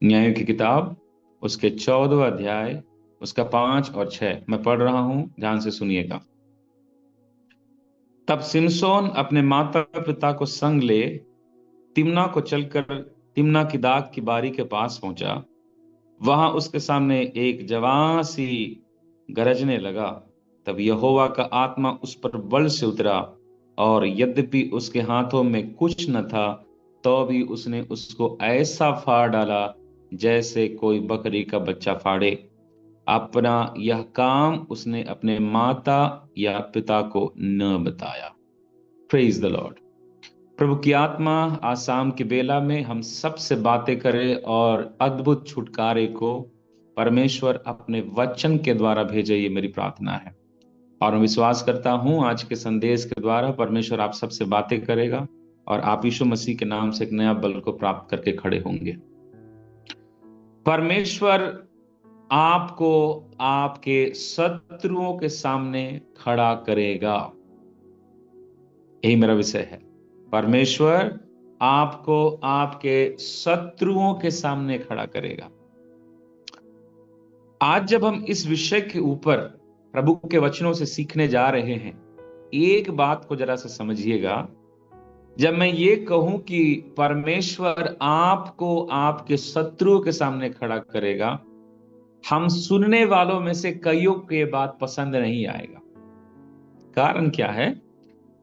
न्यायों की किताब, उसके 14वां अध्याय, उसका 5 और 6 मैं पढ़ रहा हूं, ध्यान से सुनिएगा। तब सिमसोन अपने माता पिता को संग ले तिम्ना को चलकर तिम्ना की दाग की बारी के पास पहुंचा। वहां उसके सामने एक जवान सी गरजने लगा। तब यहोवा का आत्मा उस पर बल से उतरा, और यद्यपि उसके हाथों में कुछ न था, तो भी उसने उसको ऐसा फाड़ डाला जैसे कोई बकरी का बच्चा फाड़े। अपना यह काम उसने अपने माता या पिता को न बताया। Praise the Lord. प्रभु की आत्मा आज शाम की बेला में हम सबसे बातें करे और अद्भुत छुटकारे को परमेश्वर अपने वचन के द्वारा भेजे, ये मेरी प्रार्थना है। और मैं विश्वास करता हूं आज के संदेश के द्वारा परमेश्वर आप सबसे बातें करेगा और आप यीशु मसीह के नाम से एक नया बल को प्राप्त करके खड़े होंगे। परमेश्वर आपको आपके शत्रुओं के सामने खड़ा करेगा, यही मेरा विषय है। परमेश्वर आपको आपके शत्रुओं के सामने खड़ा करेगा। आज जब हम इस विषय के ऊपर प्रभु के वचनों से सीखने जा रहे हैं, एक बात को जरा सा समझिएगा। जब मैं ये कहूं कि परमेश्वर आपको आपके शत्रुओं के सामने खड़ा करेगा, हम सुनने वालों में से कईयों को ये बात पसंद नहीं आएगा। कारण क्या है?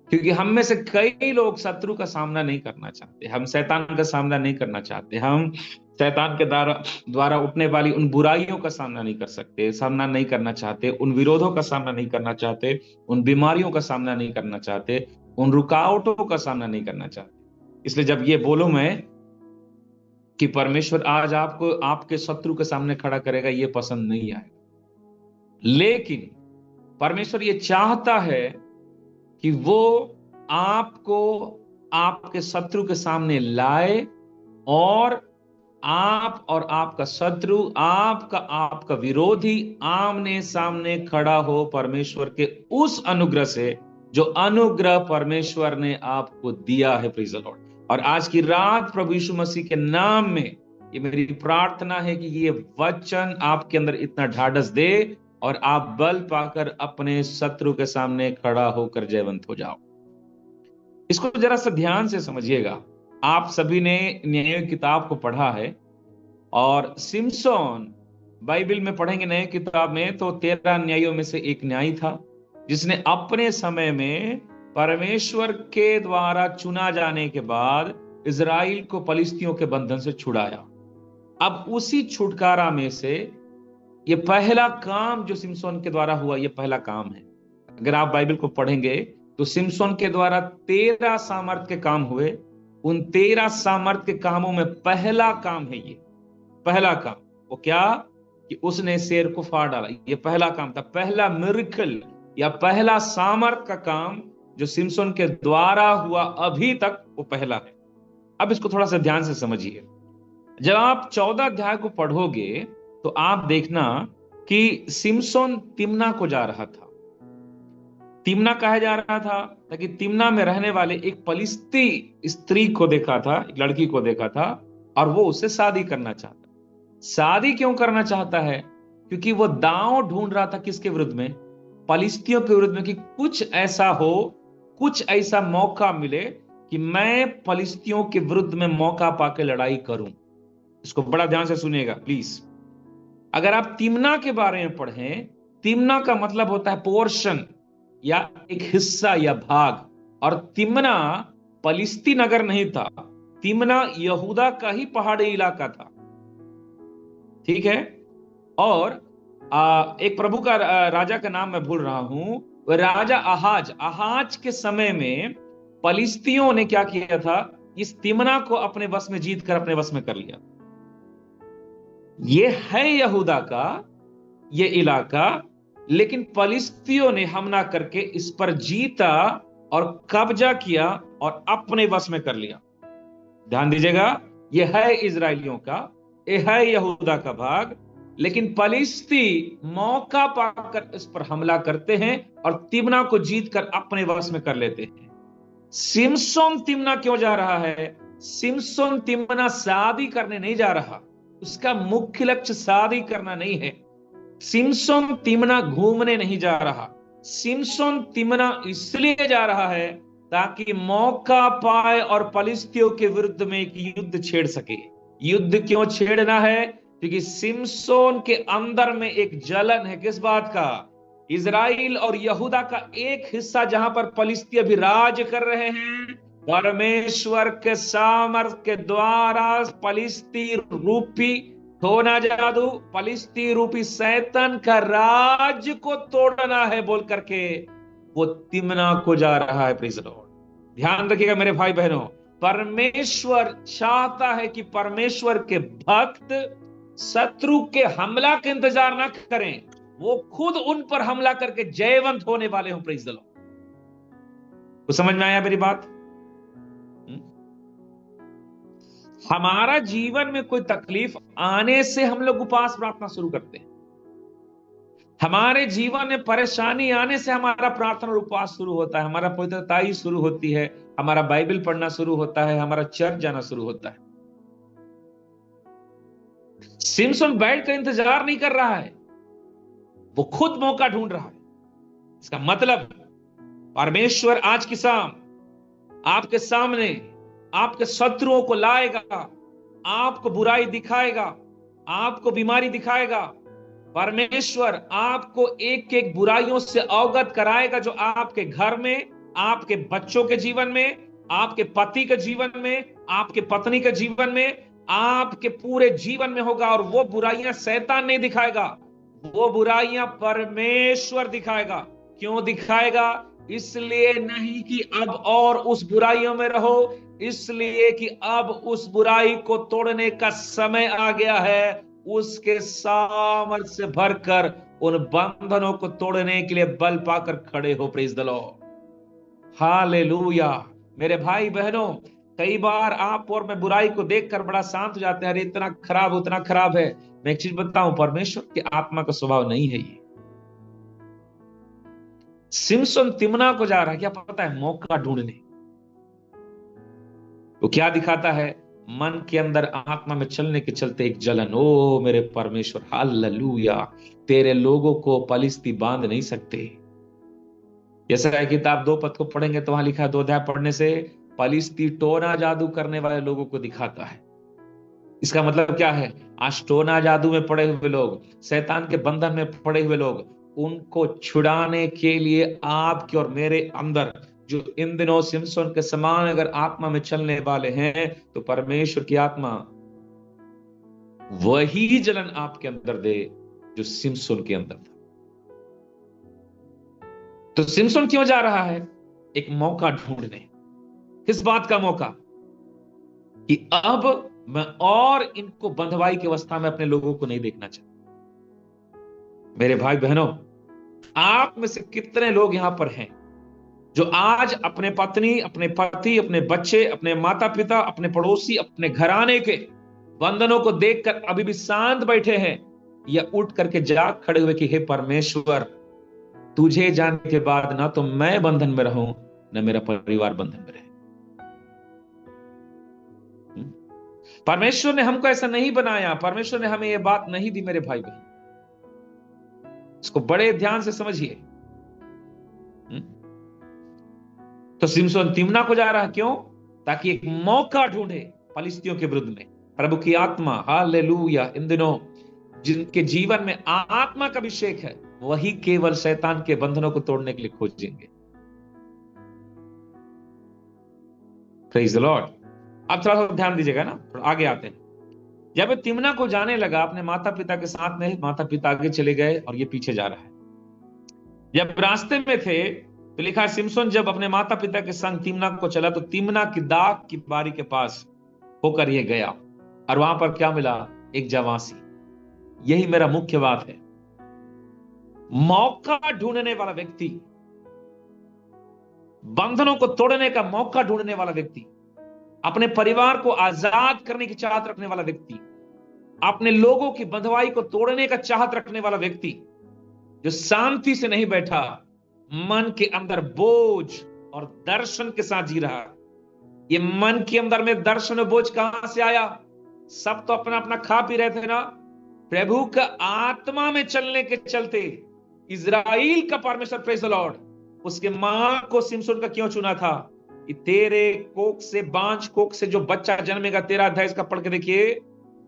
क्योंकि हम में से कई लोग शत्रु का सामना नहीं करना चाहते, हम शैतान का सामना नहीं करना चाहते, हम शैतान के द्वारा द्वारा उठने वाली उन बुराइयों का सामना नहीं कर सकते, सामना नहीं करना चाहते, उन विरोधों का सामना नहीं करना चाहते, उन बीमारियों का सामना नहीं करना चाहते, उन रुकावटों का सामना नहीं करना चाहते। इसलिए जब ये बोलूं मैं कि परमेश्वर आज आपको आपके शत्रु के सामने खड़ा करेगा, ये पसंद नहीं आएगा। लेकिन परमेश्वर ये चाहता है कि वो आपको आपके शत्रु के सामने लाए, और आप और आपका शत्रु, आपका आपका विरोधी आमने सामने खड़ा हो परमेश्वर के उस अनुग्रह से जो अनुग्रह परमेश्वर ने आपको दिया है। Praise the Lord. और आज की रात प्रभु यीशु मसीह के नाम में ये मेरी प्रार्थना है कि ये वचन आपके अंदर इतना ढाढ़स दे और आप बल पाकर अपने शत्रु के सामने खड़ा होकर जयवंत हो जाओ। इसको जरा सा ध्यान से समझिएगा। आप सभी ने न्याय किताब को पढ़ा है, और सिमसोन बाइबल में पढ़ेंगे नए किताब में तो 13 न्यायों में से एक न्यायी था, जिसने अपने समय में परमेश्वर के द्वारा चुना जाने के बाद इजराइल को पलिस्तियों के बंधन से छुड़ाया। अब उसी छुटकारा में से ये पहला काम जो सिमसोन के द्वारा हुआ, ये पहला काम है। अगर आप बाइबल को पढ़ेंगे तो सिमसोन के द्वारा 13 सामर्थ के काम हुए। उन 13 सामर्थ के कामों में पहला काम है ये। पहला काम वो क्या? कि उसने शेर को फाड़ डाला। ये पहला काम था, पहला मिरेकल या पहला सामर्थ का काम जो सिमसोन के द्वारा हुआ अभी तक, वो पहला है। अब इसको थोड़ा सा ध्यान से समझिए। जब आप 14 अध्याय को पढ़ोगे तो आप देखना कि सिमसोन तिम्ना को जा रहा था। तिम्ना कहा जा रहा था ताकि तिम्ना में रहने वाले एक पलिस्ती स्त्री को देखा था, एक लड़की को देखा था, और वो उससे शादी करना चाहता। शादी क्यों करना चाहता है? क्योंकि वो दांव ढूंढ रहा था किसके विरुद्ध में? पलिस्तियों के विरुद्ध में, कि कुछ ऐसा हो, कुछ ऐसा मौका मिले कि मैं पलिस्तियों के विरुद्ध में मौका पाकर लड़ाई करूं। इसको बड़ा ध्यान से सुनिएगा प्लीज। अगर आप तिम्ना के बारे में पढ़ें, तिम्ना का मतलब होता है पोर्शन या एक हिस्सा या भाग, और तिम्ना पलिस्ती नगर नहीं था, तिम्ना यहूदा का ही पहाड़ी इलाका था। ठीक है। और एक प्रभु का राजा का नाम मैं भूल रहा हूं, राजा आहाज। आहाज के समय में पलिस्तियों ने क्या किया था? इस तिम्ना को अपने वश में जीत कर अपने वश में कर लिया। ये है यहूदा का ये इलाका, लेकिन पलिस्तियों ने हमला करके इस पर जीता और कब्जा किया और अपने वश में कर लिया। ध्यान दीजिएगा, यह है इजराइलियों का, यह है यहूदा का भाग, लेकिन पलिस्ती मौका पाकर इस पर हमला करते हैं और तिम्ना को जीतकर अपने वश में कर लेते हैं। सिमसोन तिम्ना क्यों जा रहा है? सिमसोन तिम्ना शादी करने नहीं जा रहा। उसका मुख्य लक्ष्य शादी करना नहीं है। सिमसोन तिम्ना घूमने नहीं जा रहा। सिमसोन तिम्ना इसलिए जा रहा है ताकि मौका पाए और फलिस्तियों के विरुद्ध में एक युद्ध छेड़ सके। युद्ध क्यों छेड़ना है? क्योंकि सिमसोन के अंदर में एक जलन है। किस बात का? इजराइल और यहूदा का एक हिस्सा जहां पर फलिस्ती अभी राज कर रहे हैं, परमेश्वर के सामर्थ के द्वारा फलिस्ती रूपी होना जादू, फलिस्ती रूपी शैतान का राज को तोड़ना है बोल करके वो तिम्ना को जा रहा है। Praise the Lord. ध्यान रखिएगा मेरे भाई बहनों, परमेश्वर चाहता है कि परमेश्वर के भक्त शत्रु के हमला का इंतजार ना करें, वो खुद उन पर हमला करके जयवंत होने वाले हो। Praise the Lord. तो समझ में आया मेरी बात? हमारा जीवन में कोई तकलीफ आने से हम लोग उपवास प्रार्थना शुरू करते हैं। हमारे जीवन में परेशानी आने से हमारा प्रार्थना और उपवास शुरू होता है, हमारा पवित्रताई शुरू होती है, हमारा बाइबल पढ़ना शुरू होता है, हमारा चर्च जाना शुरू होता है। सिमसोन बैठ कर इंतजार नहीं कर रहा है, वो खुद मौका ढूंढ रहा है। इसका मतलब परमेश्वर आज की शाम आपके सामने आपके शत्रुओं को लाएगा, आपको बुराई दिखाएगा, आपको बीमारी दिखाएगा। परमेश्वर आपको एक एक बुराइयों से अवगत कराएगा जो आपके घर में, आपके बच्चों के जीवन में, आपके पति के जीवन में, आपके पत्नी के जीवन में, आपके पूरे जीवन में होगा। और वो बुराइयां शैतान नहीं दिखाएगा, वो बुराइयां परमेश्वर दिखाएगा। क्यों दिखाएगा? इसलिए नहीं कि अब और उस बुराइयों में रहो, इसलिए कि अब उस बुराई को तोड़ने का समय आ गया है। उसके सामर्थ्य से भरकर उन बंधनों को तोड़ने के लिए बल पाकर खड़े हो। Praise the Lord. हालेलुया। मेरे भाई बहनों, कई बार आप और मैं बुराई को देखकर बड़ा शांत हो जाते हैं, अरे इतना खराब उतना खराब है। मैं एक चीज बताऊं, परमेश्वर की आत्मा का स्वभाव नहीं है ये। सिमसोन तिम्ना को जा रहा है, क्या पता है? मौका ढूंढने। वो क्या दिखाता है? मन के अंदर आत्मा में चलने के चलते एक जलन। ओ मेरे परमेश्वर, हालेलुया, तेरे लोगों को फलिस्ती बांध नहीं सकते। जैसा है किताब 2 पद को पढ़ेंगे तो वहां लिखा है, 2 अध्याय पढ़ने से फलिस्ती टोना जादू करने वाले लोगों को दिखाता है। इसका मतलब क्या है? आज टोना जादू में पड़े हुए लोग, शैतान के बंधन में पड़े हुए लोग, उनको छुड़ाने के लिए आपके और मेरे अंदर जो इन दिनों सिमसोन के समान अगर आत्मा में चलने वाले हैं, तो परमेश्वर की आत्मा वही जलन आपके अंदर दे जो सिमसोन के अंदर था। तो सिमसोन क्यों जा रहा है? एक मौका ढूंढने। किस बात का मौका? कि अब मैं और इनको बंधवाई की अवस्था में अपने लोगों को नहीं देखना चाहता। मेरे भाई बहनों, आप में से कितने लोग यहां पर हैं जो आज अपने पत्नी, अपने पति, अपने बच्चे, अपने माता पिता, अपने पड़ोसी, अपने घराने के बंधनों को देखकर अभी भी शांत बैठे हैं, या उठ करके जाग खड़े हुए कि हे परमेश्वर, तुझे जानने के बाद ना तो मैं बंधन में रहूं, ना मेरा परिवार बंधन में रहे। परमेश्वर ने हमको ऐसा नहीं बनाया, परमेश्वर ने हमें यह बात नहीं दी। मेरे भाई बहन, इसको बड़े ध्यान से समझिए। तो सिमसोन तिम्ना को जा रहा है, क्यों? ताकि एक मौका ढूंढे फलिस्तियों के विरुद्ध में। प्रभु की आत्मा, हालेलुया, इन दिनों जिनके जीवन में आत्मा का अभिषेक है, वही केवल शैतान के बंधनों को तोड़ने के लिए खोजेंगे। Praise the Lord. अब थोड़ा सा ध्यान दीजिएगा ना, थोड़ा आगे आते हैं। जब तिम्ना को जाने लगा अपने माता पिता के साथ में, माता पिता आगे चले गए और ये पीछे जा रहा है। जब रास्ते में थे तो लिखा, सिमसोन जब अपने माता पिता के संग तिम्ना को चला तो तिम्ना की दाग की बारी के पास होकर ये गया, और वहां पर क्या मिला? एक जवासी। यही मेरा मुख्य बात है। मौका ढूंढने वाला व्यक्ति, बंधनों को तोड़ने का मौका ढूंढने वाला व्यक्ति, अपने परिवार को आजाद करने की चाहत रखने वाला व्यक्ति, अपने लोगों की बंधवाई को तोड़ने का चाहत रखने वाला व्यक्ति, जो शांति से नहीं बैठा, मन के अंदर बोझ और दर्शन के साथ जी रहा। ये मन के अंदर में दर्शन और बोझ कहां से आया? सब तो अपना अपना खा पी रहे थे ना। प्रभु का आत्मा में चलने के चलते इजराइल का परमेश्वर, प्रेज द लॉर्ड, उसके मां को सिमसोन का क्यों चुना था कि तेरे कोख से, बांझ कोख से जो बच्चा जन्मेगा, 13 अध्याय इसका पढ़ के देखिए,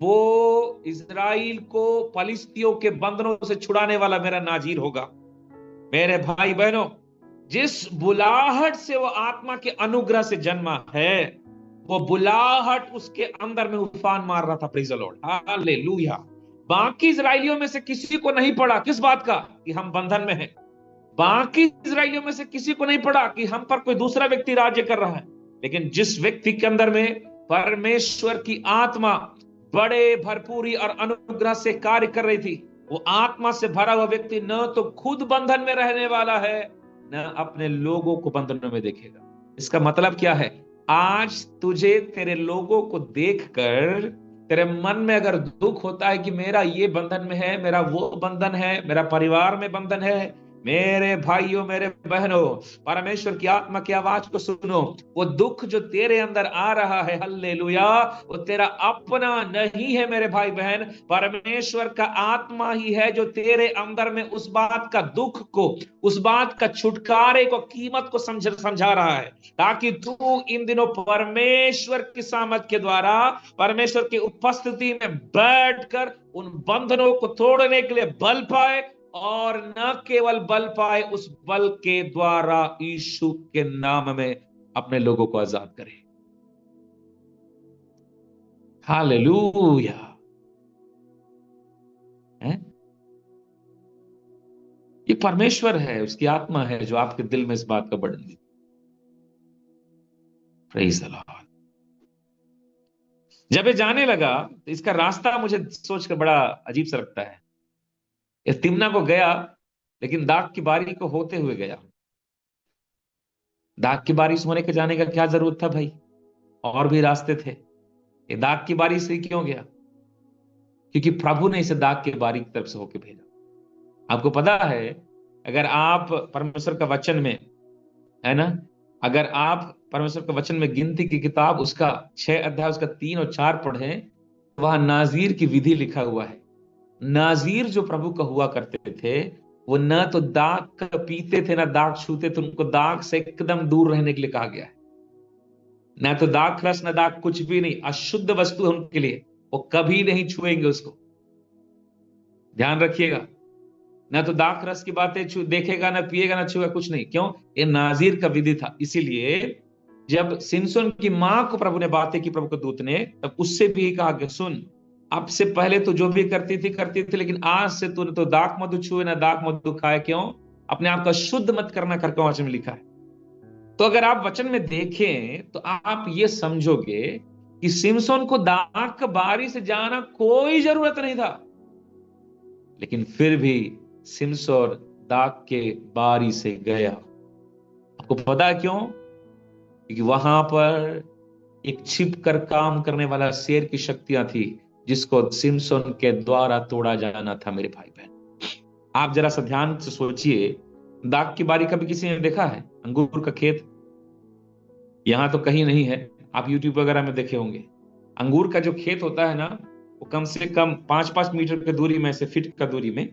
वो इजराइल को फलिस्तियों के बंधनों से छुड़ाने वाला मेरा नाजीर होगा। मेरे भाई बहनों, जिस बुलाहट से वो आत्मा के अनुग्रह से जन्मा है, वो बुलाहट उसके अंदर में उफान मार रहा था। Praise the Lord, hallelujah. बाकी इजराइलियों में से किसी को नहीं पड़ा किस बात का कि हम बंधन में हैं। बाकी इजराइलियों में से किसी को नहीं पड़ा कि हम पर कोई दूसरा व्यक्ति राज्य कर रहा है। लेकिन जिस व्यक्ति के अंदर में परमेश्वर की आत्मा बड़े भरपूरी और अनुग्रह से कार्य कर रही थी, वो आत्मा से भरा हुआ व्यक्ति न तो खुद बंधन में रहने वाला है, न अपने लोगों को बंधनों में देखेगा। इसका मतलब क्या है? आज तुझे तेरे लोगों को देखकर तेरे मन में अगर दुख होता है कि मेरा ये बंधन में है, मेरा वो बंधन है, मेरा परिवार में बंधन है, मेरे भाइयों, मेरे बहनों, परमेश्वर की आत्मा की आवाज को सुनो। वो दुख जो तेरे अंदर आ रहा है, हल्लेलुया, वो तेरा अपना नहीं है मेरे भाई बहन। परमेश्वर का आत्मा ही है जो तेरे अंदर में उस बात का दुख को, उस बात का छुटकारे को, कीमत को समझा रहा है, ताकि तू इन दिनों परमेश्वर की सामर्थ के द्वारा, परमेश्वर की उपस्थिति में बैठकर उन बंधनों को तोड़ने के लिए बल पाए, और न केवल बल पाए, उस बल के द्वारा यीशु के नाम में अपने लोगों को आजाद करे। हालेलुया। ये परमेश्वर है, उसकी आत्मा है जो आपके दिल में इस बात का burden the. Praise the Lord. जब ये जाने लगा तो इसका रास्ता मुझे सोचकर बड़ा अजीब सा लगता है। ये तिम्ना को गया, लेकिन दाग की बारी को होते हुए गया। दाग की बारिश होने के जाने का क्या जरूरत था भाई? और भी रास्ते थे। ये दाग की बारी से क्यों गया? क्योंकि प्रभु ने इसे दाग की बारी की तरफ से होके भेजा। आपको पता है, अगर आप परमेश्वर का वचन में, है ना, अगर आप परमेश्वर के वचन में गिनती की किताब उसका 6 अध्याय उसका 3 और 4 पढ़ें, वहां नाजीर की विधि लिखा हुआ है। नाजीर जो प्रभु का हुआ करते थे, वो न तो दाग पीते थे, ना दाग छूते थे। उनको दाग से एकदम दूर रहने के लिए कहा गया है। ना तो दाग रस, ना दाग, कुछ भी नहीं, अशुद्ध वस्तु है उनके लिए, वो कभी नहीं छुएंगे उसको। ध्यान रखिएगा, ना तो दाख रस की बातें देखेगा, ना पिएगा, ना छुएगा, कुछ नहीं। क्यों? ये नाजीर का विधि था। इसीलिए जब सिमसोन की मां को प्रभु ने बातें की, प्रभु के दूत ने, तब उससे भी कहा कि सुन, अब से पहले तो जो भी करती थी, लेकिन आज से तू न तो दाख मधु छुए, ना दाख मधु खाए। क्यों? अपने आप का शुद्ध मत करना करके वचन में लिखा है। तो अगर आप वचन में देखें तो आप ये समझोगे कि सिमसोन को दाख बारी से जाना कोई जरूरत नहीं था, लेकिन फिर भी सिमसोन दाग के बारी से गया। आपको पता है क्यों? क्योंकि वहां पर एक छिप कर काम करने वाला शेर की शक्तियां थी, जिसको सिमसोन के द्वारा तोड़ा जाना था। मेरे भाई बहन, आप जरा सा ध्यान से सोचिए, दाग की बारी कभी किसी ने देखा है? अंगूर का खेत यहां तो कहीं नहीं है, आप यूट्यूब वगैरह में देखे होंगे। अंगूर का जो खेत होता है ना, वो कम से कम 5-5 मीटर की दूरी में, ऐसे फीट का दूरी में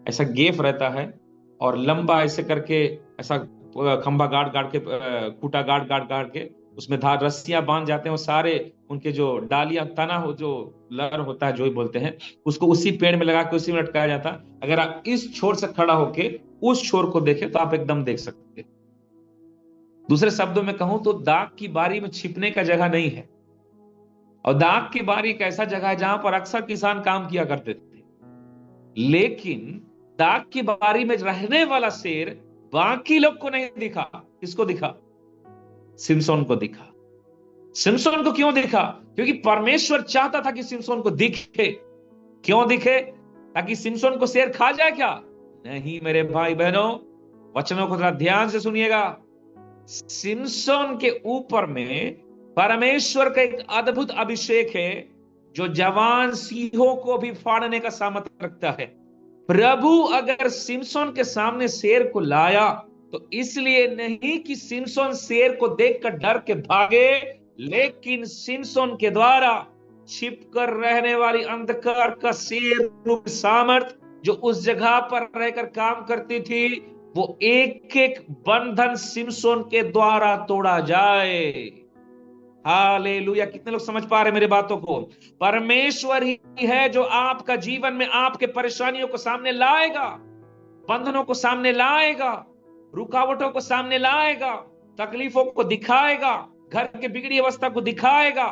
ऐसा गेफ रहता है, और लंबा ऐसे करके ऐसा खंभा गाड़ गाड़ के, खूटा गाड़ गाड़ गाड़ के उसमें धार रस्सियां बांध जाते हैं। वो सारे उनके जो डालियां, तना हो, जो लर होता है, जो ही बोलते हैं, उसको उसी पेड़ में लगा के उसी में लटकाया जाता है। अगर आप इस छोर से खड़ा होके उस छोर को देखें तो आप एकदम देख सकते हैं। दूसरे शब्दों में कहूं तो दाग की बारी में छिपने का जगह नहीं है। और दाग की बारी एक ऐसा जगह है जहां पर अक्सर किसान काम किया करते थे। लेकिन दाग की बारी में रहने वाला शेर बाकी लोग को नहीं दिखा। किसको दिखा? सिमसोन को दिखा। सिमसोन को क्यों दिखा? क्योंकि परमेश्वर चाहता था कि सिमसोन को दिखे। क्यों दिखे? ताकि सिमसोन को शेर खा जाए क्या? नहीं मेरे भाई बहनों, वचनों को थोड़ा ध्यान से सुनिएगा। सिमसोन के ऊपर में परमेश्वर का एक अद्भुत अभिषेक है, जो जवान सिंहों को भी फाड़ने का सामर्थ्य रखता है। प्रभु अगर सिमसोन के सामने शेर को लाया तो इसलिए नहीं कि सिमसोन शेर को देखकर डर के भागे, लेकिन सिमसोन के द्वारा छिप कर रहने वाली अंधकार का शेर रूप सामर्थ जो उस जगह पर रहकर काम करती थी, वो एक एक बंधन सिमसोन के द्वारा तोड़ा जाए। हालेलुया! कितने लोग समझ पा रहे हैं मेरी बातों को? परमेश्वर ही है जो आपका जीवन में आपके परेशानियों को सामने लाएगा, बंधनों को सामने लाएगा, रुकावटों को सामने लाएगा, तकलीफों को दिखाएगा, घर की बिगड़ी अवस्था को दिखाएगा।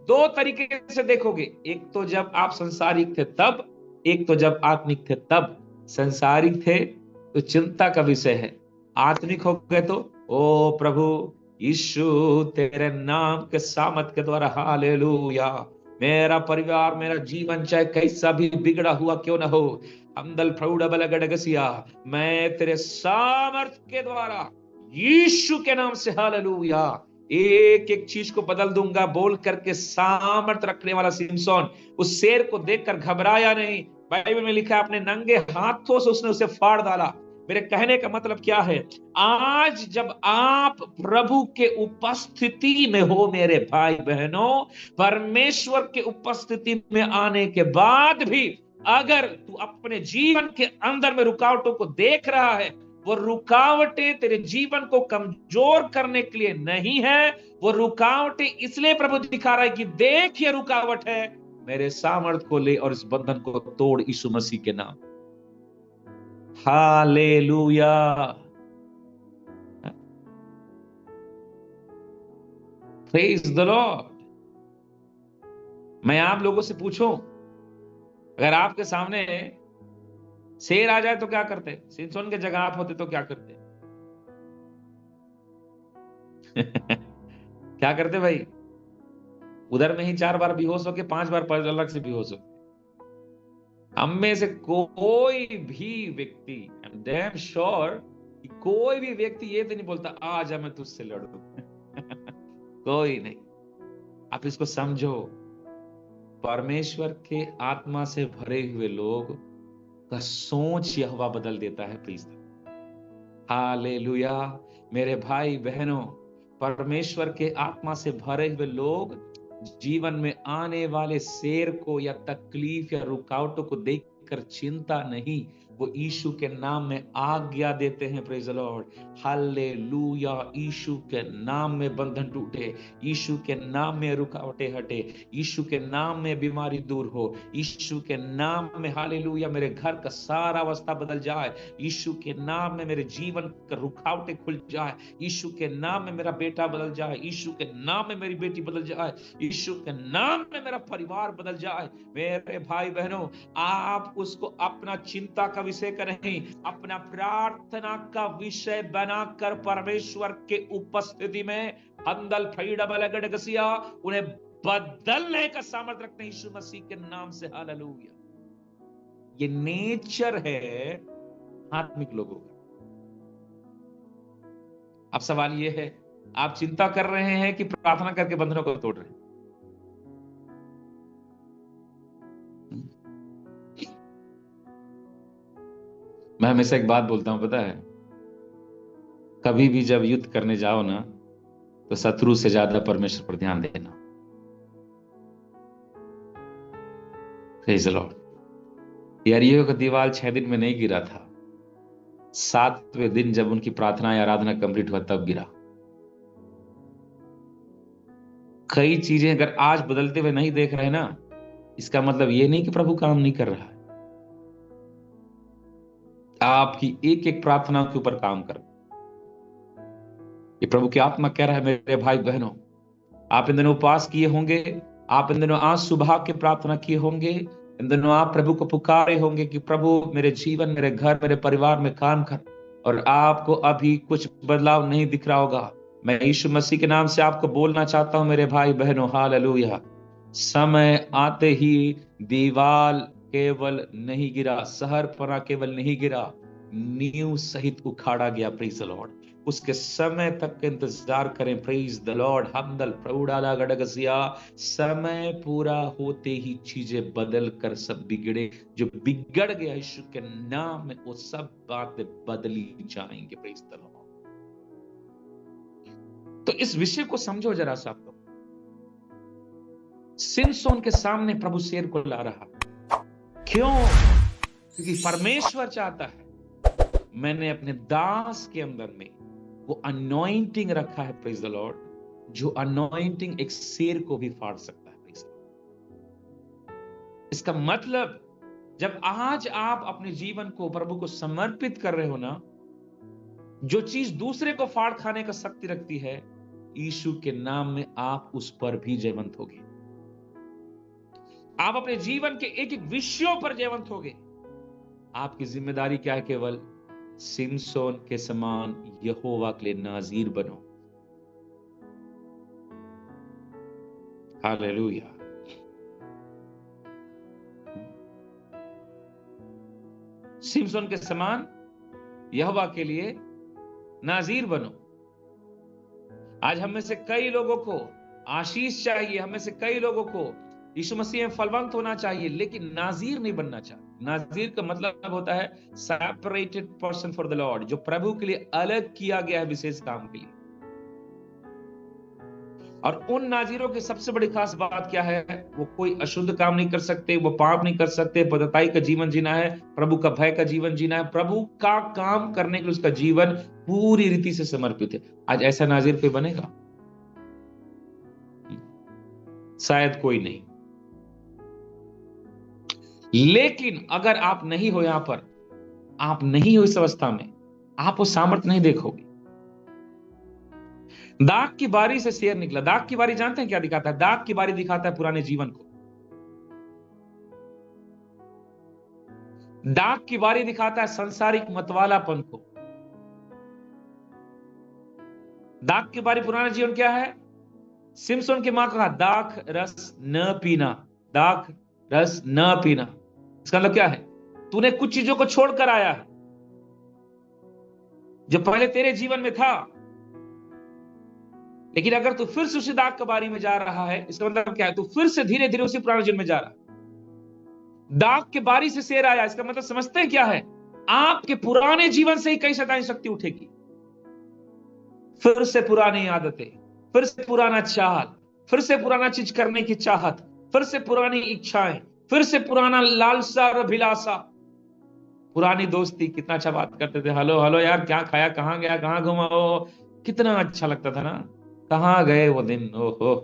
दो तरीके से देखोगे, एक तो जब आप संसारिक थे तब, एक तो जब आत्मिक थे तब। संसारिक थे तो चिंता का विषय है, आत्मिक हो गए तो ओ प्रभु यीशु तेरे नाम के सामर्थ के द्वारा, हालेलुया, मेरा परिवार, मेरा जीवन चाहे कैसा भी बिगड़ा हुआ क्यों ना हो, अंदल प्रौढ़ मैं तेरे सामर्थ के द्वारा यीशु के नाम से, हालेलुया, एक एक चीज को बदल दूंगा। बोल करके सामर्थ रखने वाला सिमसोन उस शेर को देखकर घबराया नहीं। बाइबल में लिखा है अपने नंगे हाथों से उसने उसे फाड़ डाला। मेरे कहने का मतलब क्या है? आज जब आप प्रभु के उपस्थिति में हो मेरे भाई बहनों, परमेश्वर के उपस्थिति में आने के बाद भी अगर तू अपने जीवन के अंदर में रुकावटों को देख रहा है, वो रुकावटें तेरे जीवन को कमजोर करने के लिए नहीं है, वो रुकावटें इसलिए प्रभु दिखा रहा है कि देख ये रुकावट है, मेरे सामर्थ को ले और इस बंधन को तोड़ यीशु मसीह के नाम। हालेलुया! Praise the Lord. मैं आप लोगों से पूछूं, अगर आपके सामने शेर आ जाए तो क्या करते? सिमसोन के जगह आप होते तो क्या करते? क्या करते भाई? उधर में ही 4 बार बेहोश होके 5 बार अलग से बेहोश होते। हम में से कोई भी व्यक्ति, आई एम डैम श्योर, कोई भी व्यक्ति ये तो नहीं बोलता आजा मैं तुझसे लड़ूं। कोई नहीं। आप इसको समझो, परमेश्वर के आत्मा से भरे हुए लोग का सोच यहोवा बदल देता है। Please, hallelujah! मेरे भाई बहनों, परमेश्वर के आत्मा से भरे हुए लोग जीवन में आने वाले शेर को या तकलीफ या रुकावटों को देखकर चिंता नहीं, वो यीशु के नाम में आज्ञा देते हैं। Praise the Lord, hallelujah! यीशु के नाम में बंधन टूटे, यीशु के नाम में रुकावटें हटे, यीशु के नाम में बीमारी दूर हो, यीशु के नाम में, हालेलुया, मेरे घर का सारा अवस्था बदल जाए, यीशु के नाम में मेरे जीवन का रुकावटें खुल जाए, यीशु के नाम में मेरा बेटा बदल जाए, यीशु के नाम में मेरी बेटी बदल जाए, यीशु के नाम में मेरा परिवार बदल जाए। मेरे भाई बहनों, आप उसको अपना चिंता का विषय का नहीं, अपना प्रार्थना का विषय बनाकर परमेश्वर के उपस्थिति में अंदल फैडबलगडगसिया उन्हें बदलने का सामर्थ्य रखते हैं यीशु मसीह के नाम से। हालेलुया! ये नेचर है आत्मिक लोगों का। अब सवाल ये है, आप चिंता कर रहे हैं कि प्रार्थना करके बंधनों को तोड़ रहे हैं? मैं हमेशा एक बात बोलता हूं, पता है, कभी भी जब युद्ध करने जाओ ना, तो शत्रु से ज्यादा परमेश्वर पर ध्यान देना। Praise the Lord. यरीहो का दीवार 6 दिन में नहीं गिरा था, 7वें दिन जब उनकी प्रार्थना या आराधना कंप्लीट हुआ तब गिरा। कई चीजें अगर आज बदलते हुए नहीं देख रहे ना, इसका मतलब ये नहीं कि प्रभु काम नहीं कर रहा है। आपकी एक एक प्रार्थना के ऊपर काम कर। ये प्रभु की आत्मा कह रहा है, मेरे भाई बहनों, आप इन दिनों उपवास किए होंगे, आप इन दिनों आज सुबह के प्रार्थना किए होंगे, इन दिनों आप प्रभु को पुकारे होंगे कि प्रभु मेरे जीवन, मेरे घर, मेरे परिवार में काम कर, और आपको अभी कुछ बदलाव नहीं दिख रहा होगा। मैं यीशु मसीह के नाम से आपको बोलना चाहता हूं मेरे भाई बहनों, हालेलुया, समय आते ही दीवाल केवल नहीं गिरा, शहर परा केवल नहीं गिरा, नींव सहित उखाड़ा गया। Praise the Lord. उसके समय तक इंतजार करें। Praise the Lord. हमदल प्रौढ़ाला गडगसिया, समय पूरा होते ही चीजें बदल कर सब बिगड़े, जो बिगड़ गया यीशु के नाम में, वो सब बातें बदली जाएंगे। Praise the Lord. तो इस विषय को समझो जरा सा आप लोग। सिमसोन के सामने प्रभु शेर को ला रहा। क्यों? क्योंकि परमेश्वर चाहता है, मैंने अपने दास के अंदर में वो अनॉइंटिंग रखा है, प्रेज द लॉर्ड, जो अनॉइंटिंग एक शेर को भी फाड़ सकता है। प्रेज। इसका मतलब जब आज आप अपने जीवन को प्रभु को समर्पित कर रहे हो ना, जो चीज दूसरे को फाड़ खाने का शक्ति रखती है, यीशु के नाम में आप उस पर भी जयवंत होगे। आप अपने जीवन के एक एक विषयों पर जयवंत होगे। आपकी जिम्मेदारी क्या है? केवल सिमसोन के समान यहोवा के लिए नाजीर बनो। हालेलुया। सिमसोन के समान यहोवा के लिए नाजीर बनो। आज हम में से कई लोगों को आशीष चाहिए, हम में से कई लोगों को यीशु मसीह में फलवंत होना चाहिए, लेकिन नाजीर नहीं बनना चाहिए। नाजीर का मतलब होता है separated person for the Lord, जो प्रभु के लिए अलग किया गया है विशेष काम के लिए। और उन नाजीरों की सबसे बड़ी खास बात क्या है? वो कोई अशुद्ध काम नहीं कर सकते, वो पाप नहीं कर सकते, पवित्रताई का जीवन जीना है, प्रभु का भय का जीवन जीना है, प्रभु का काम करने के लिए उसका जीवन पूरी रीति से समर्पित है। आज ऐसा नाजीर कोई बनेगा? शायद कोई नहीं। लेकिन अगर आप नहीं हो यहां पर, आप नहीं हो इस अवस्था में, आप वो सामर्थ्य नहीं देखोगे। दाग की बारी से शेर निकला। दाग की बारी जानते हैं क्या दिखाता है? दाग की बारी दिखाता है पुराने जीवन को। दाग की बारी दिखाता है संसारिक मतवालापन को। दाग की बारी पुराना जीवन क्या है? सिमसोन की मां कहा दाख रस न पीना, दाख रस न पीना। इसका मतलब क्या है? तूने कुछ चीजों को छोड़कर आया है जो पहले तेरे जीवन में था, लेकिन अगर तू फिर से उसी दाग की बारी में जा रहा है, इसका मतलब क्या है? तू फिर से धीरे धीरे उसी पुराने जीवन में जा रहा है। दाग के बारी से शेर आया, इसका मतलब समझते हैं क्या है? आपके पुराने जीवन से ही कई शैतानी शक्ति उठेगी। फिर से पुरानी आदतें, फिर से पुराना चाल, फिर से पुराना चीज करने की चाहत, फिर से पुरानी इच्छाएं, फिर से पुराना लालसा और अभिलाषा। पुरानी दोस्ती, कितना अच्छा बात करते थे, हेलो हेलो यार, क्या खाया, कहां गया, कहां घुमा, ओ कितना अच्छा लगता था ना। कहां गए वो दिन? ओहो।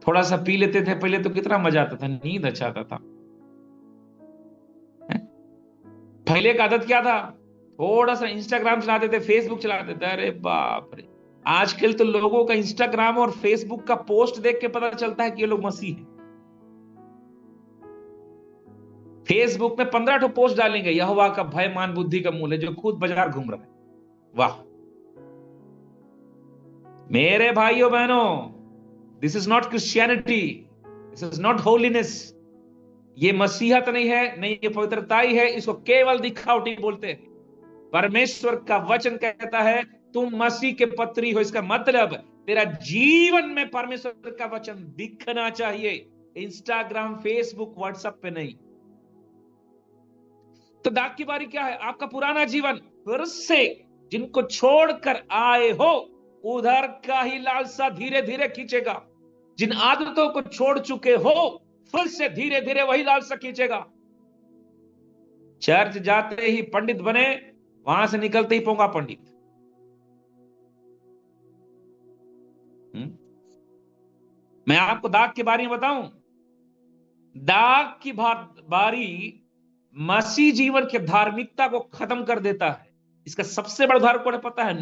थोड़ा सा पी लेते थे पहले तो कितना मजा आता था, नींद अच्छा आता था। पहले का आदत क्या था? थोड़ा सा इंस्टाग्राम चलाते थे, फेसबुक चलाते थे, अरे बाप रे। आजकल तो लोगों का इंस्टाग्राम और फेसबुक का पोस्ट देख के पता चलता है कि ये लोग मसीह हैं। फेसबुक में 15 पोस्ट डालेंगे, यहोवा का भय मान बुद्धि का मूल है, जो खुद बाजार घूम रहा है। वाह मेरे भाइयों बहनों, this is not Christianity, this is not holiness. ये मसीहत नहीं है, नहीं ये पवित्रताई है, इसको केवल दिखावटी बोलते हैं। परमेश्वर का वचन कहता है तुम मसीह के पत्री हो, इसका मतलब तेरा जीवन में परमेश्वर का वचन दिखना चाहिए, इंस्टाग्राम, फेसबुक, व्हाट्सएप पे नहीं। तो दाग की बारी क्या है? आपका पुराना जीवन फिर से जिनको छोड़कर आए हो उधर का ही लालसा धीरे धीरे खींचेगा। जिन आदतों को छोड़ चुके हो फिर से धीरे धीरे वही लालसा खींचेगा। चर्च जाते ही पंडित बने, वहां से निकलते ही पोंगा पंडित। मैं आपको दाग के बारे में बताऊं, दाग की बारी मसीह जीवन की धार्मिकता को खत्म कर देता है। इसका सबसे बड़ा उदाहरण कौन पता है?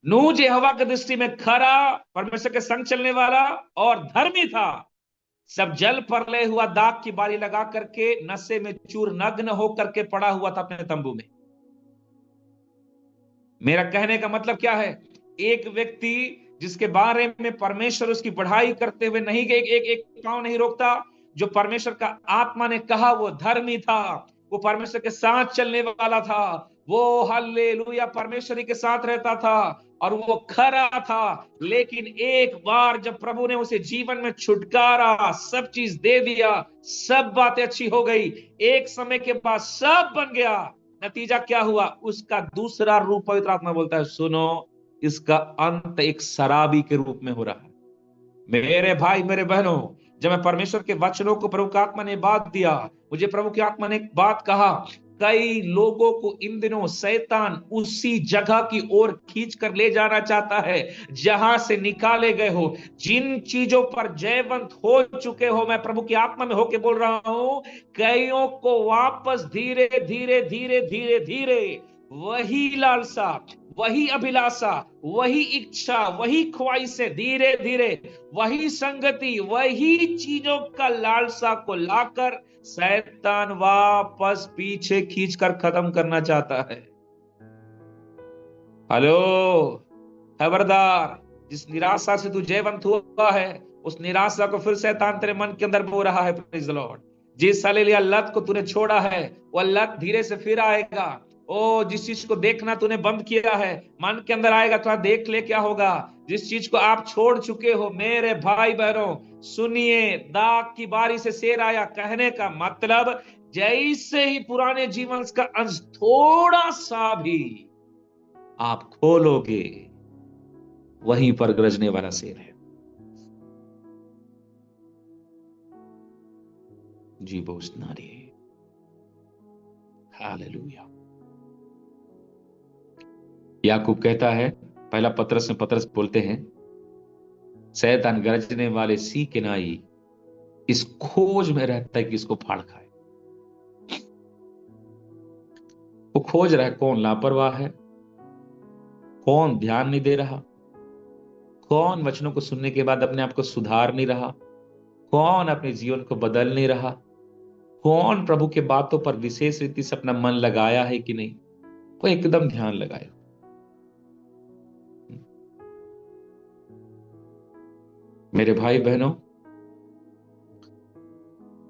नूह यहोवा की दृष्टि में खरा, परमेश्वर के संग चलने वाला और धर्मी था। सब जल प्रलय हुआ, दाग की बारी लगा करके नशे में चूर नग्न होकर के पड़ा हुआ था अपने तंबू में। मेरा कहने का मतलब क्या है? एक व्यक्ति जिसके बारे में परमेश्वर उसकी पढ़ाई करते हुए नहीं गए, एक पांव नहीं रोकता, जो परमेश्वर का आत्मा ने कहा वो धर्मी था, वो परमेश्वर के साथ चलने वाला था, वो हालेलुया परमेश्वरी के साथ रहता था और वो खरा था। लेकिन एक बार जब प्रभु ने उसे जीवन में छुटकारा, सब चीज दे दिया, सब बातें अच्छी हो गई, एक समय के बाद सब बन गया। नतीजा क्या हुआ? उसका दूसरा रूप पवित्र आत्मा बोलता है सुनो, इसका अंत एक शराबी के रूप में हो रहा है। मेरे भाई मेरे बहनों, जब मैं परमेश्वर के वचनों को प्रभु की आत्मा ने बात दिया, मुझे प्रभु की आत्मा ने एक बात कहा, कई लोगों को इन दिनों शैतान उसी जगह की ओर खींच कर ले जाना चाहता है जहां से निकाले गए हो। जिन चीजों पर जयवंत हो चुके हो, मैं प्रभु की आत्मा में होकर बोल रहा हूं, कईयों को वापस धीरे धीरे धीरे धीरे धीरे वही लालसा, वही अभिलाषा, वही इच्छा, वही ख्वाहिश से धीरे धीरे वही संगति, वही चीजों का लालसा को लाकर शैतान वापस पीछे खींचकर खत्म करना चाहता है। हेलो, खबरदार, जिस निराशा से तू जयवंत हुआ है, उस निराशा को फिर शैतान तेरे मन के अंदर बो रहा है। Praise the Lord. जिस हालेलुया लत को तूने छोड़ा है, वह लत धीरे से फिर आएगा। ओ, जिस चीज को देखना तूने बंद किया है, मन के अंदर आएगा, थोड़ा देख ले क्या होगा। जिस चीज को आप छोड़ चुके हो, मेरे भाई बहनों सुनिए, दाग की बारी से शेर आया, कहने का मतलब जैसे ही पुराने जीवन का अंश थोड़ा सा भी आप खोलोगे, वहीं पर गरजने वाला शेर है। जी बोस नारी। हालेलुया। याकूब कहता है, पहला पतरस में पतरस बोलते हैं, शैतान गरजने वाले सी के नाई इस खोज में रहता है कि इसको फाड़ खाए। वो खोज रहा है कौन लापरवाह है, कौन ध्यान नहीं दे रहा, कौन वचनों को सुनने के बाद अपने आप को सुधार नहीं रहा, कौन अपने जीवन को बदल नहीं रहा, कौन प्रभु के बातों पर विशेष रीति से अपना मन लगाया है कि नहीं। वो एकदम ध्यान लगाए। मेरे भाई बहनों,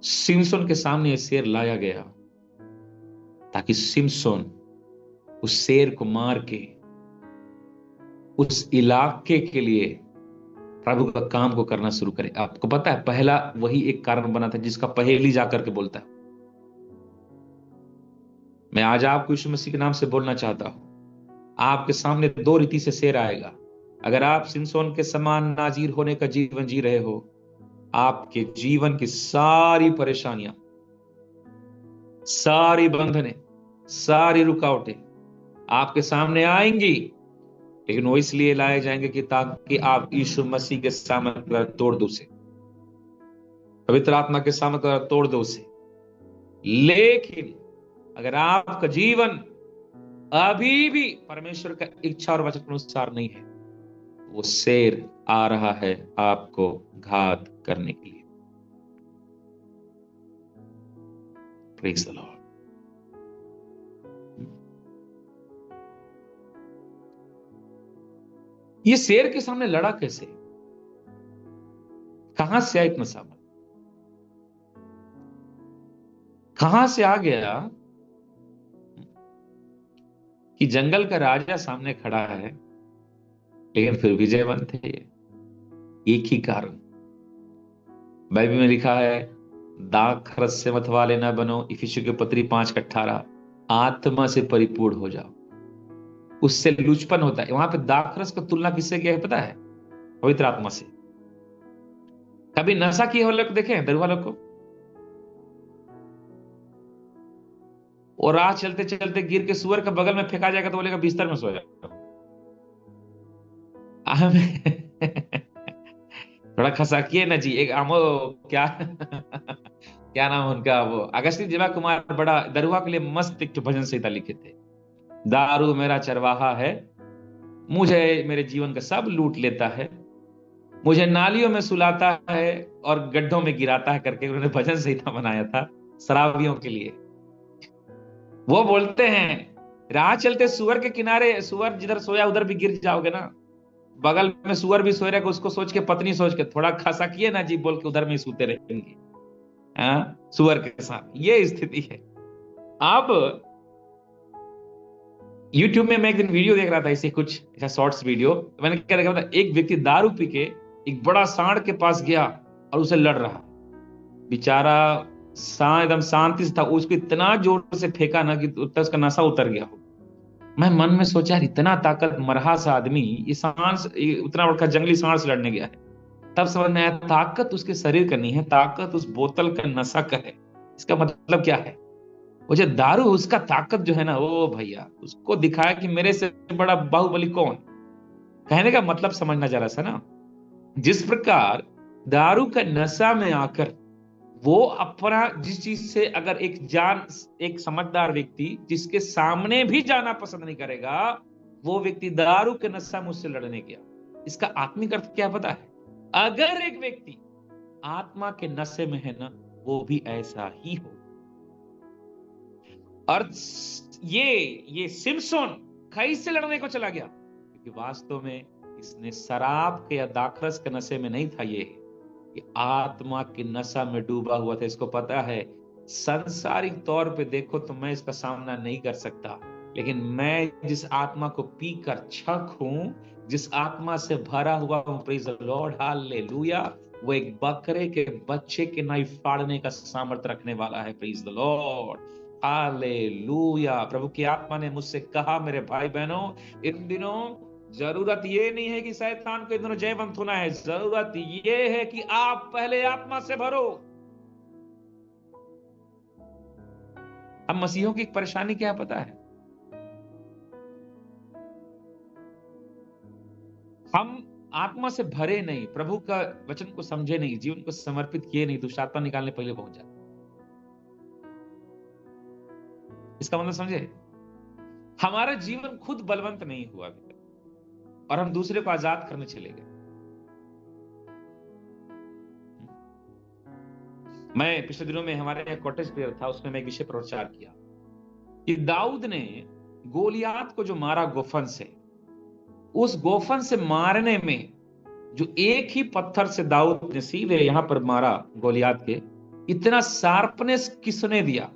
सिमसोन के सामने यह शेर लाया गया ताकि सिमसोन उस शेर को मार के उस इलाके के लिए प्रभु का काम को करना शुरू करे। आपको पता है, पहला वही एक कारण बना था जिसका पहेली जाकर के बोलता है। मैं आज आपको यीशु मसीह के नाम से बोलना चाहता हूं, आपके सामने दो रीति से शेर आएगा। अगर आप सिमसोन के समान नाजीर होने का जीवन जी रहे हो, आपके जीवन की सारी परेशानियां, सारी बंधनें, सारी रुकावटें आपके सामने आएंगी, लेकिन वो इसलिए लाए जाएंगे कि ताकि आप यीशु मसीह के सामने तोड़ दो उसे, पवित्र आत्मा के सामने तोड़ दो उसे। लेकिन अगर आपका जीवन अभी भी परमेश्वर का इच्छा और वचन के अनुसार नहीं है, वो शेर आ रहा है आपको घात करने के लिए। Praise the Lord. ये शेर के सामने लड़ा कैसे, कहां से आया इतना सामर्थ, कहां से आ गया कि जंगल का राजा सामने खड़ा है लेकिन फिर विजयवंत है। एक ही कारण, बाइबल में लिखा है, दाखरस से मत वाले ना बनो, इफिसियों की पत्री 5:18, आत्मा से परिपूर्ण हो जाओ, उससे लुचपन होता है। वहां पे दाखरस का तुलना किससे किया है पता है? पवित्र आत्मा से। कभी नशा किए हुए लोग देखे दरुआ लोग को, और राह चलते चलते गिर के सुअर के बगल में फेंका जाएगा तो बोलेगा बिस्तर में सो जाओ। थोड़ा खसाकिए ना जी। एक आमो क्या क्या नाम उनका, वो अगस्ती दिवा कुमार, बड़ा दरुआ के लिए मस्त एक भजन संहिता लिखे थे। दारू मेरा चरवाहा है, मुझे मेरे जीवन का सब लूट लेता है, मुझे नालियों में सुलाता है और गड्ढों में गिराता है, करके उन्होंने भजन संहिता बनाया था शराबियों के लिए। वो बोलते हैं, राह चलते सुअर के किनारे, सुअर जिधर सोया उधर भी गिर जाओगे ना, बगल में सुअर भी सोए रहेगा, उसको सोच के, पत्नी सोच के, थोड़ा खसा किए ना जी बोल के उधर में सोते रहेंगे सुअर के साथ। ये स्थिति है। अब YouTube में मैं एक दिन वीडियो देख रहा था, इसे कुछ ऐसा शॉर्ट्स वीडियो, मैंने क्या देखा था, एक व्यक्ति दारू पी के एक बड़ा सांड के पास गया और उसे लड़ रहा। बेचारा सांड एकदम शांति से था, उसको इतना जोर से फेंका ना कि उसका नशा उतर गया हो। मैं मन में सोचा यार इतना ताकत मरहा सा आदमी, ये सांस, उतना बड़ा जंगली सांस लड़ने गया है। तब समझ में आया ताकत उसके शरीर का नहीं है, ताकत उस बोतल का नशा का है। इसका मतलब क्या है? वो जो दारू, उसका ताकत जो है ना, ओ भैया, उसको दिखाया कि मेरे से बड़ा बाहुबली कौन। कहने का मतलब समझना जरा सा ना, जिस प्रकार दारू का नशा में आकर वो अपना, जिस चीज से अगर एक समझदार व्यक्ति जिसके सामने भी जाना पसंद नहीं करेगा, वो व्यक्ति दारू के नशा में उससे लड़ने गया। इसका आत्मिक अर्थ क्या पता है? अगर एक व्यक्ति आत्मा के नशे में है ना, वो भी ऐसा ही हो। और ये सिमसोन कैसे लड़ने को चला गया? क्योंकि वास्तव में इसने शराब के या दाखरस के नशे में नहीं था, ये आत्मा के नशा में डूबा हुआ था। इसको पता है सांसारिक तौर पे देखो तो मैं इसका सामना नहीं कर सकता, लेकिन मैं जिस आत्मा को पीकर छक हूं, जिस आत्मा से भरा हुआ हूं, प्रेज द लॉर्ड, हालेलुया, वो एक बकरे के बच्चे के नाई फाड़ने का सामर्थ्य रखने वाला है। Praise the Lord, hallelujah. प्रभु की आत्मा ने मुझसे कहा, मेरे भाई बहनों, इन दिनों जरूरत ये नहीं है कि शैतान को इन दिनों जयवंत होना है, जरूरत ये है कि आप पहले आत्मा से भरो। अब मसीहों की परेशानी क्या पता है? हम आत्मा से भरे नहीं, प्रभु का वचन को समझे नहीं, जीवन को समर्पित किए नहीं, दुष्ट आत्मा निकालने पहले पहुंच जाते। इसका मतलब समझे? हमारा जीवन खुद बलवंत नहीं हुआ अभी तक, और हम दूसरे को आजाद करने चले गए। मैं पिछले दिनों में हमारे यहाँ कॉटेज प्रेयर था, उसमें मैं एक विषय पर प्रचार किया कि दाऊद ने गोलियात को जो मारा गोफन से, उस गोफन से मारने में जो एक ही पत्थर से दाऊद ने सीधे यहां पर मारा गोलियात के, इतना शार्पनेस किसने दिया?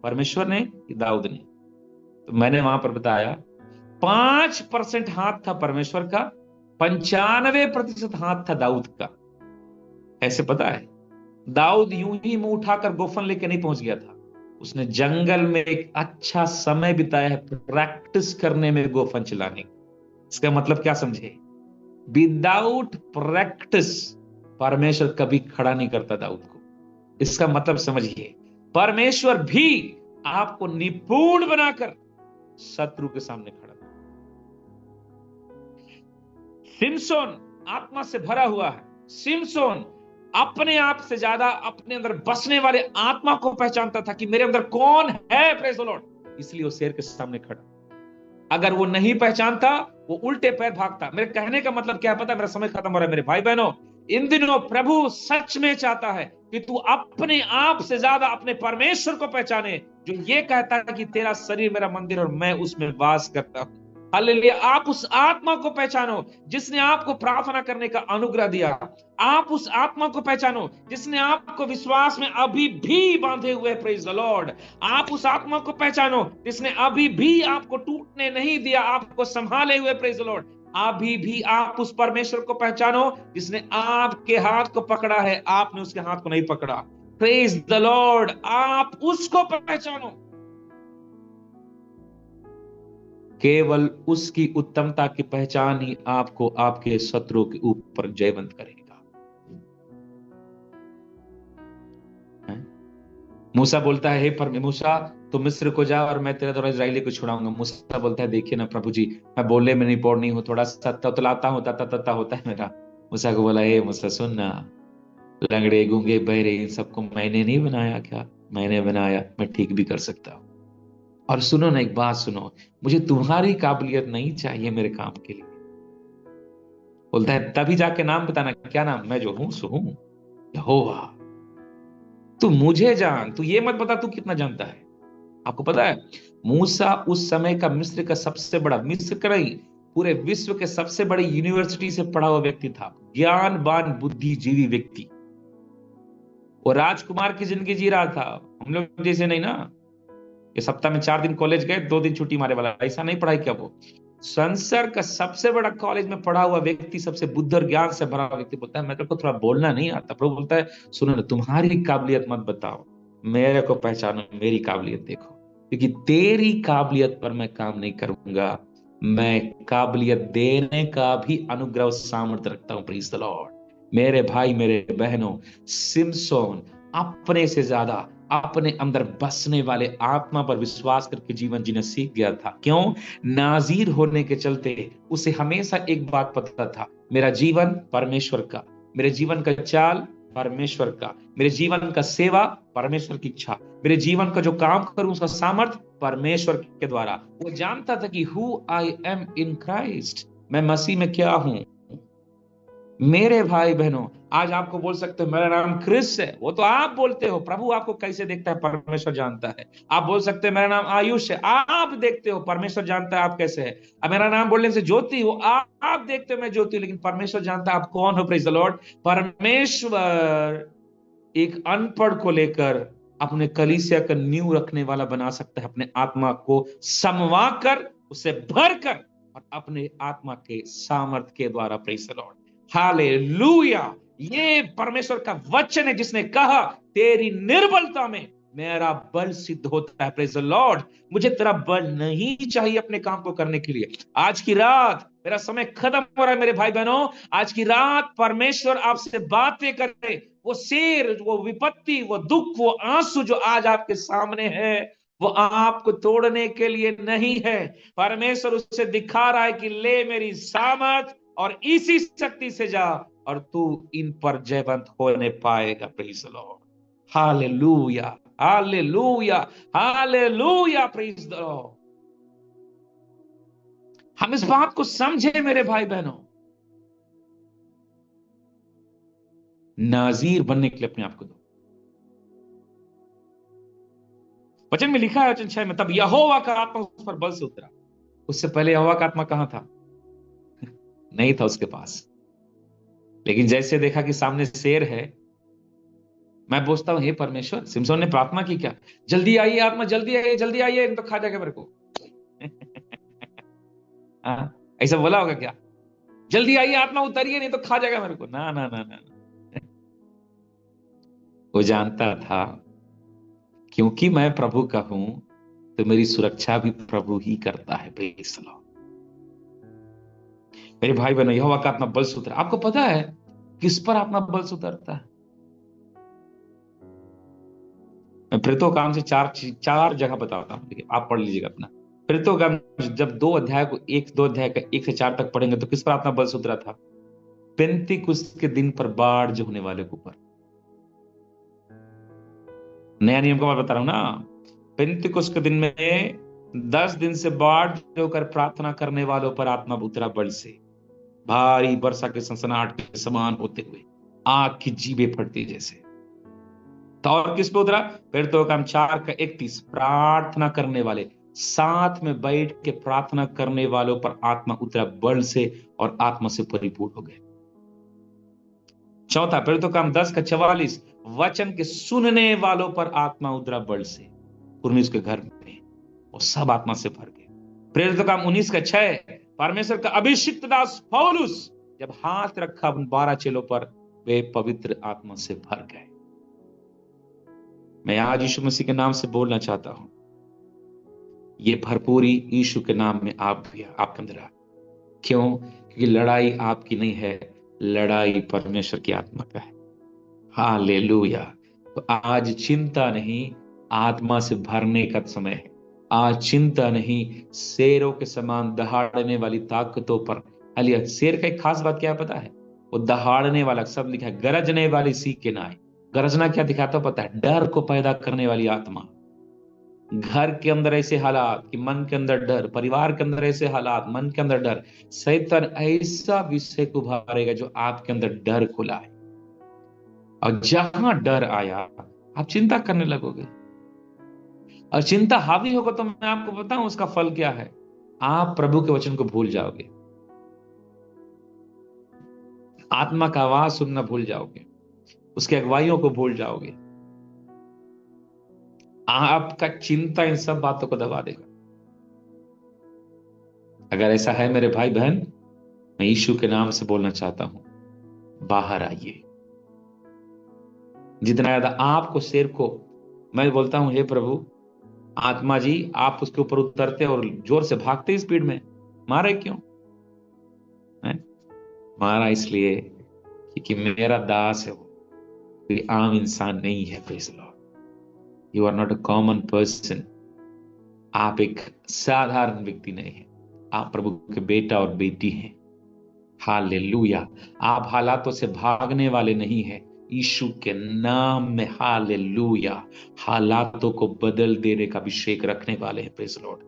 परमेश्वर ने कि दाऊद ने? तो मैंने वहां पर बताया 5% हाथ था परमेश्वर का, 95% हाथ था दाऊद का। ऐसे पता है, दाऊद यूं ही मुंह उठाकर गोफन लेके नहीं पहुंच गया था, उसने जंगल में एक अच्छा समय बिताया है प्रैक्टिस करने में गोफन चलाने का। इसका मतलब क्या समझे? विदाउट प्रैक्टिस परमेश्वर कभी खड़ा नहीं करता दाऊद को। इसका मतलब समझिए, परमेश्वर भी आपको निपुण बनाकर शत्रु के सामने खड़ा। सिमसोन आत्मा से भरा हुआ है। सिमसोन अपने आप से ज्यादा अपने अंदर बसने वाले आत्मा को पहचानता था कि मेरे अंदर कौन है, प्रेज द लॉर्ड। इसलिए वो शेर के सामने खड़ा। अगर वो नहीं पहचानता, वो उल्टे पैर भागता। मेरे कहने का मतलब क्या पता? मेरा समय खत्म हो रहा है मेरे भाई बहनों। इन दिनों प्रभु सच में चाहता है कि तू अपने आप से ज्यादा अपने परमेश्वर को पहचाने, जो ये कहता है कि तेरा शरीर मेरा मंदिर और मैं उसमें वास करता हूं। हालेलुया। आप उस आत्मा को पहचानो जिसने आपको प्रार्थना करने का अनुग्रह दिया। आप उस आत्मा को पहचानो जिसने आपको विश्वास में अभी भी बांधे हुए, प्रेज द लॉर्ड। आप उस आत्मा को पहचानो जिसने अभी भी आपको टूटने नहीं दिया, आपको संभाले हुए, प्रेज द लॉर्ड। अभी भी आप उस परमेश्वर को पहचानो जिसने आपके हाथ को पकड़ा है, आपने उसके हाथ को नहीं पकड़ा। Praise the Lord. आप उसको पहचानो। केवल उसकी उत्तमता की पहचान ही आपको आपके शत्रुओं के ऊपर जयवंत करेगा। मूसा बोलता है, हे पर मूसा तुम मिस्र को जा और मैं तेरे द्वारा इजराइली को छुड़ाऊंगा। मूसा बोलता है, देखिए ना प्रभु जी, मैं बोलने में नहीं पौड़ नहीं हूं, थोड़ा सा ततलाता हूं, तता होता है मेरा। मूसा को बोला, हे मूसा सुन ना, लंगड़े गूंगे बहरे इन सबको मैंने नहीं बनाया क्या? मैंने बनाया, मैं ठीक भी कर सकता हूं। और सुनो ना, एक बात सुनो, मुझे तुम्हारी काबिलियत नहीं चाहिए मेरे काम के लिए। बोलता है, तभी जाके नाम बताना। क्या नाम? मैं जो हूं सो हूं, यहोवा। तू मुझे जान, तू ये मत बता तू कितना जानता है। आपको पता है, मूसा उस समय का मिस्र का सबसे बड़ा, मिस्र का नहीं, पूरे विश्व के सबसे बड़ी यूनिवर्सिटी से पढ़ा हुआ व्यक्ति था, ज्ञानवान बुद्धिजीवी व्यक्ति। वो राजकुमार की जिंदगी जी रहा था, हम लोग जैसे नहीं ना, ये सप्ताह में 4 दिन कॉलेज गए, 2 दिन छुट्टी मारे वाला, ऐसा नहीं पढ़ाई क्या वो। संसार का सबसे बड़ा कॉलेज में पढ़ा हुआ व्यक्ति, सबसे बुद्ध और ज्ञान से भरा व्यक्ति बोलता है, मैं तो थोड़ा बोलना नहीं आता। प्रभु बोलता है, सुनो ना, तुम्हारी काबिलियत मत बताओ, मेरे को पहचानो, मेरी काबिलियत देखो। क्योंकि तेरी काबिलियत पर मैं काम नहीं करूंगा, मैं काबिलियत देने का भी अनुग्रह और सामर्थ्य रखता हूं। Praise the Lord. मेरे भाई मेरे बहनों, सिमसोन अपने से ज्यादा अपने अंदर बसने वाले आत्मा पर विश्वास करके जीवन जीना सीख गया था। क्यों? नाजीर होने के चलते उसे हमेशा एक बात पता था, मेरा जीवन परमेश्वर का, मेरे जीवन का चाल परमेश्वर का, मेरे जीवन का सेवा परमेश्वर की इच्छा, मेरे जीवन का जो काम करूं उसका सामर्थ परमेश्वर के द्वारा। वो जानता था कि who I am in Christ, मैं मसीह में क्या हूं। मेरे भाई बहनों, आज आपको बोल सकते हो मेरा नाम क्रिस है, वो तो आप बोलते हो, प्रभु आपको कैसे देखता है परमेश्वर जानता है। आप बोल सकते हो मेरा नाम आयुष है, आप देखते हो, परमेश्वर जानता है आप कैसे है। अब मेरा नाम बोलने से ज्योति हो, आप देखते हो मैं ज्योति, लेकिन परमेश्वर जानता है आप कौन हो। Praise the Lord. परमेश्वर एक अनपढ़ को लेकर अपने कलीसिया का नींव रखने वाला बना सकता है, अपने आत्मा को समवा कर उसे भर कर और अपने आत्मा के सामर्थ के द्वारा। Praise the Lord, hallelujah. ये परमेश्वर का वचन है जिसने कहा तेरी निर्बलता में मेरा बल सिद्ध होता है। Praise the Lord. मुझे तेरा बल नहीं चाहिए अपने काम को करने के लिए। आज की रात मेरा समय खत्म हो रहा है मेरे भाई बहनों, आज की रात परमेश्वर आपसे बातें करे। वो शेर, वो विपत्ति, वो दुख, वो आंसू जो आज आपके सामने है, वो आपको तोड़ने के लिए नहीं है। परमेश्वर उससे दिखा रहा है कि ले मेरी सामर्थ और इसी शक्ति से जा और तू इन पर जयवंत होने पाएगा। Praise the Lord, hallelujah, hallelujah, hallelujah, praise the Lord. हम इस बात को समझे मेरे भाई बहनों। नाजीर बनने के लिए अपने आप को दो। वचन में लिखा है, वचन 6 में, तब यहोवा का आत्मा उस पर बल से उतरा। उससे पहले यहोवा का आत्मा कहां था? नहीं था उसके पास। लेकिन जैसे देखा कि सामने शेर है, मैं पूछता हूं हे परमेश्वर, सिमसोन ने प्रार्थना की क्या? जल्दी आइए आत्मा, जल्दी आइए, जल्दी आइए, तो खा जाएगा मेरे को। ऐसा बोला होगा क्या? जल्दी आइए आत्मा, उतरिए नहीं तो खा जाएगा मेरे को। ना ना ना ना, ना। वो जानता था क्योंकि मैं प्रभु का हूं तो मेरी सुरक्षा भी प्रभु ही करता है। Praise the Lord. मेरे भाई बहनों, यहोवा का आत्मा बल से उतरा। आपको पता है किस पर आत्मा बल से उतरता है? मैं प्रेरितों काम से चार जगह बताता हूं, देखिए आप पढ़ लीजिएगा अपना। प्रेरितों काम जब 2 अध्याय को 2 अध्याय का 1 से 4 तक पढ़ेंगे तो किस पर आत्मा बल से उतरा था? पेंतीकुस्त के दिन पर बाढ़ जो होने वाले के ऊपर। नया नियम का मैं बता रहा हूं ना। पेंतीकुस्त के दिन में 10 दिन से बाढ़ होकर प्रार्थना करने वालों पर आत्मा उतरा बल से, भारी वर्षा के सनसनाहट के समान होते हुए, आग की जीभें फटती जैसे। तो और किस पे उतरा? प्रेरितों का काम 4 का 31, प्रार्थना करने वाले, साथ में बैठ के प्रार्थना करने वालों पर आत्मा उतरा बल से और आत्मा से परिपूर्ण हो गए। चौथा, प्रेरितों का काम 10 का 44, वचन के सुनने वालों पर आत्मा उतरा बल से, कुरनीस के घर में वो सब आत्मा से भर गए। प्रेरितों का काम 19 का 6, परमेश्वर का अभिषिक्त दास पौलुस जब हाथ रखा उन 12 चेलों पर, वे पवित्र आत्मा से भर गए। मैं आज यीशु मसीह के नाम से बोलना चाहता हूं, ये भरपूरी यीशु के नाम में आप भी आपके अंदर। क्यों? क्योंकि लड़ाई आपकी नहीं है, लड़ाई परमेश्वर की आत्मा का है। हालेलुया। तो आज चिंता नहीं, आत्मा से भरने का समय है। आज चिंता नहीं, शेरों के समान दहाड़ने वाली ताकतों पर। हालिया शेर का एक खास बात क्या पता है? वो दहाड़ने वाला शब्द लिखा है, गरजने वाली सीख के नाई। गरजना क्या दिखाता पता है? डर को पैदा करने वाली आत्मा। घर के अंदर ऐसे हालात कि मन के अंदर डर, परिवार के अंदर ऐसे हालात, मन के अंदर डर, शैतान ऐसा विषय को उभारेगा जो आपके अंदर डर को लाए। और जहां डर आया आप चिंता करने लगोगे, और चिंता हावी होगा तो मैं आपको बताऊं उसका फल क्या है? आप प्रभु के वचन को भूल जाओगे, आत्मा का आवाज सुनना भूल जाओगे, उसके अगुवाइयों को भूल जाओगे। आपका चिंता इन सब बातों को दबा देगा। अगर ऐसा है मेरे भाई बहन, मैं यीशु के नाम से बोलना चाहता हूं, बाहर आइए। जितना ज्यादा आपको शेर को मैं बोलता हूं, हे प्रभु आत्मा जी आप उसके ऊपर उतरते और जोर से भागते स्पीड में, मारे क्यों है? मारा इसलिए कि मेरा दास है, वो कोई आम इंसान नहीं है। Praise lord, you are not a common person. आप एक साधारण व्यक्ति नहीं है, आप प्रभु के बेटा और बेटी हैं। हालेलुया। आप हालातों से भागने वाले नहीं हैं, यीशु के नाम में हालेलुया हालातों को बदल देने का अभिषेक रखने वाले हैं। Praise Lord,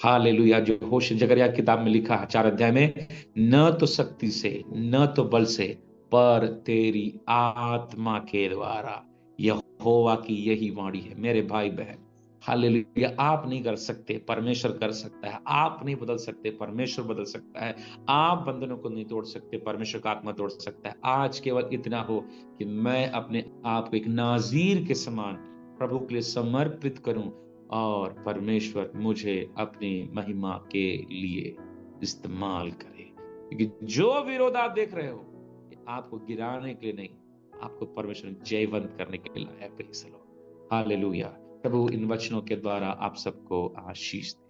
hallelujah. जो होश जकरिया किताब में लिखा है 4 अध्याय में, न तो शक्ति से न तो बल से पर तेरी आत्मा के द्वारा, यहोवा की यही वाणी है। मेरे भाई बहन, हालेलुया, आप नहीं कर सकते, परमेश्वर कर सकता है। आप नहीं बदल सकते, परमेश्वर बदल सकता है। आप बंधनों को नहीं तोड़ सकते, परमेश्वर का आत्मा तोड़ सकता है। आज केवल इतना हो कि मैं अपने आप को एक नाजीर के समान प्रभु के लिए समर्पित करूं और परमेश्वर मुझे अपनी महिमा के लिए इस्तेमाल करे। क्योंकि जो विरोध आप देख रहे हो, ये आपको गिराने के लिए नहीं, आपको परमेश्वर जयवंत करने के लिए है। Praise the Lord, hallelujah. प्रभु इन वचनों के द्वारा आप सबको आशीष दे।